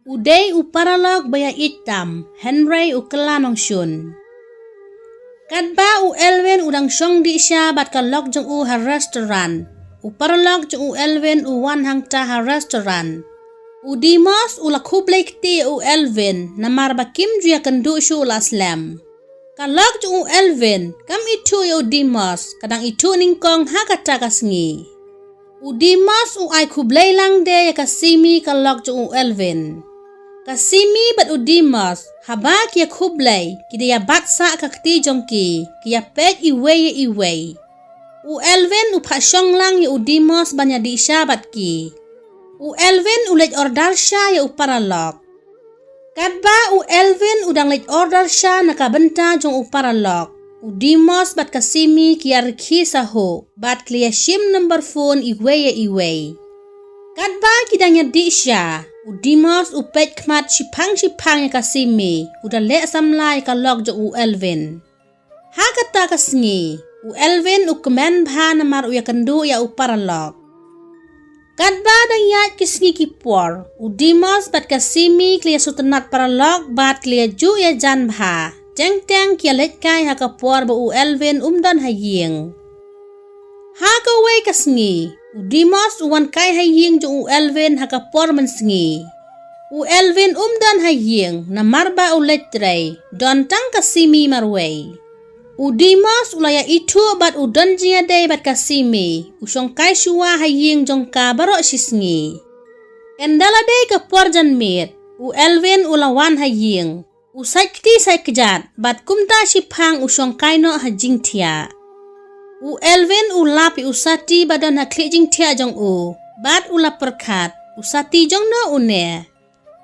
Uday u Paralok baya itam, Henry u kelanong syun. Kadba u Elwen udang syong di siya bat kalok jeng u ha restoran. U Paralok jeng u Elwen u wan hang ta ha restoran. U Dimos u la kublay kti u Elwen namar bakim juya kendu syu la slam. Kalok jeng u Elwen kam itu ya u Dimos kadang itu ningkong ha kata kasngi. U Dimos u ay kublay lang de ya kasimi kalok jeng u Elwen. Kasimi bat u Dimos haba kia kublay kida ya batsa kakti jongki kia pek iway. U Elwen u pasyong lang ya u Dimos banya di isya bat ki. U Elwen u lej order sya ya u Paralok. Kadba u Elwen udang lej order sya nakabenta jong u Paralok. U Dimos bat kasimi kia rikhi saho bat klia shim number phone iway. Kadba kidanya di isya. U Dimos u pet kmat shipang ya kasimi udah lek samlai kalok jong u Elwen. Ha kata kasngi u Elwen u kemen bha namar u ya kendu ya u Paralok. Kadba dang yat kisngi kipor u Dimos bat kasimi klia sutenat Paralok bat klia ju ya jan bha. Jeng kia lek kai ha kapor ba u Elwen umdan haying. Ha kawai kasngi u Dimos uwan kai haying jong u Elwen ha kapor mensngi. U Elwen umdan haying na marba u letrei don tang kasimi marway. U Dimos ulaya itu bat u don jia day bat kasimi u syong kai syua haying jong ka barok sisngi. Endala day kapor jan mit u Elwen ulawan haying. U sakti kejat bat kumta shipang u syong kai no hajing tia. U Elwen u lapi u sati badan ha klik jing tia jong u bat u lap perkat u sati jong no u ne.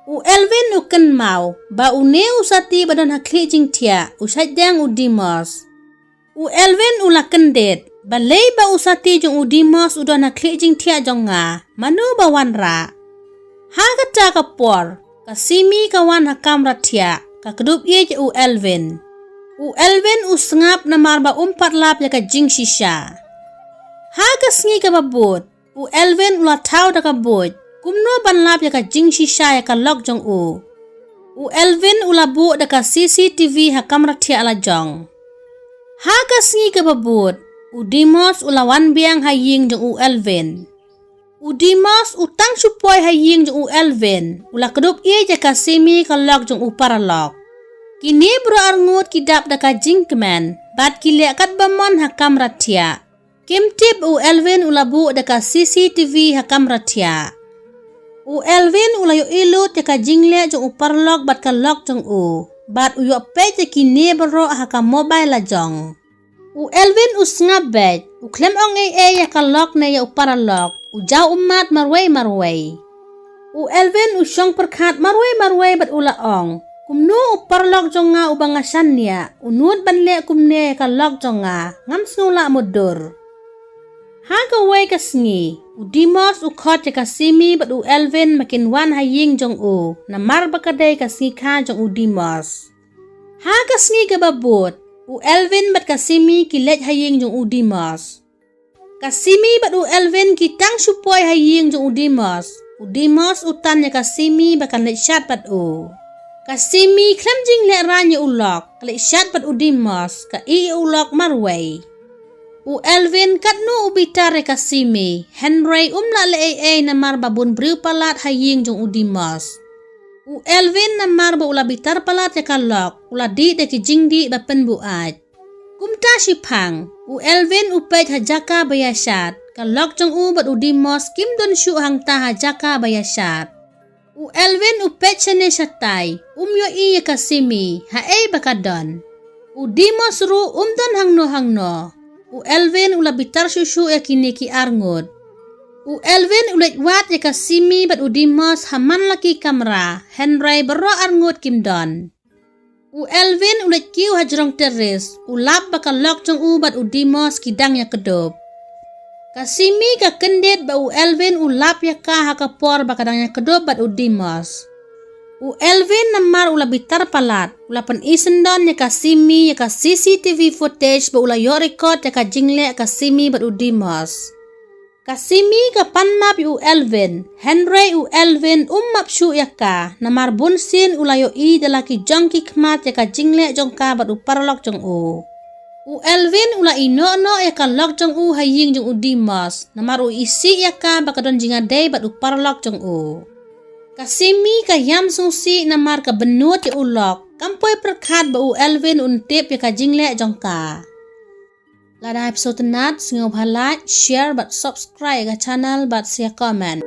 U Elwen u ken mau ba u ne u sati badan ha klik jing tia u syadang u Dimos. U Elwen u la kendet ba lei ba u sati jong u Dimos u don ha klik jing tia jong nga manu ba wan ra. Ha kata kapor kasimi kawan ha kamrat tia ka kedup ye je u Elwen. U Elwen u sengap namar ba umpat lap ya ka jing shisha. Ha kasngi ka babut. U Elwen u la tau da ka boj. Kumno ban lap ya ka jing shisha ya ka lok jong u. U Elwen u la bu da ka CCTV ha kamera tia ala jong. Ha kasngi ka babut. U Dimos u la wan biang ha ying jong u Elwen. U Dimos u tang supoy ha ying jong u Elwen. U la kedup ye ja ka simi ka lok jong u Paralok. Kini bro arngut kidap da ka jing kemen. Bat kilek kat bamon ha kamera tia. Kim tip u Elwen u labu da ka CCTV ha kamera tia. U Elwen u layo ilut ya ka jingle jong u Paralok bat ka lok jong u. Bat u yok pej ya kini bro ha ka mobile la jong. U Elwen u sngap bej. U klem ong ya ka lok na ya u Paralok. U jau umat marway. U Elwen u syong perkat marway bat u laong. Kumnu u Paralok jong nga u bangasan niya. Unut banle kumne ka lok jong nga. Ngam snula mudur. Ha kawai kasngi. U Dimos u khot ya kasimi bat u Elwen makin wan haying jong u. Namar bakadai kasngi ka jong u Dimos. Ha kasngi ka babut. U Elwen bat kasimi kilet haying jong u Dimos. Kasimi bat u Elwen kitang supoy haying jong u Dimos. U Dimos utan ya kasimi bakan let syat bat u. Kasimi klem jing le ranya ulok kalik syat bat u Dimos ka ulok marway. U Elwen kat nu ubitar ya kasimi Henry la le namar babun briu palat haying jong u Dimos. U Elwen namar ba ula bitar palat ya kalok ula di de ki jing di ba pen buat. Kumta shipang u Elwen u pej hajaka bayasat kalok jong u bat u Dimos kim don syu hang ta hajaka bayasat. U Elwen u pet chane shatay yo iya kasimi ha bakadon. U Dimos ru don hang no. U Elwen u labitar susu ya kini ki arngut. U Elwen u let wat ya kasimi bat u Dimos haman laki kamera Henry bero arngut kimdon. U Elwen u let kiu hajrong teres u lap bakal lok jong u bat u Dimos kidang ya kedup. Kasimi ka kendet ba u Elwen u lap ya ka ha kapor bakadang ya kedup bat u Dimos. U Elwen namar ula bitar palat ula pen isendon ya kasimi ya ka CCTV footage ba ula yo record ya ka jingle kasimi bat u Dimos. Kasimi ka panmap u Elvin, Henry u Elvin map syu yaka, namar bunsin ulayo I dalaki jongki kmat yaka jingle jongka bat u Paralok jong u. U Elvin ula ino yaka lok jong u haying jong u Dimos, namar u isi yaka bakadon jingadei bat u Paralok jong u. Kasimi ka yam sungsi namar ka benut ya ulok, kampoi perkat ba u Elvin untip yaka jingle jongka. Lada episode tenat, singau like, share, but subscribe ke channel, but share comment.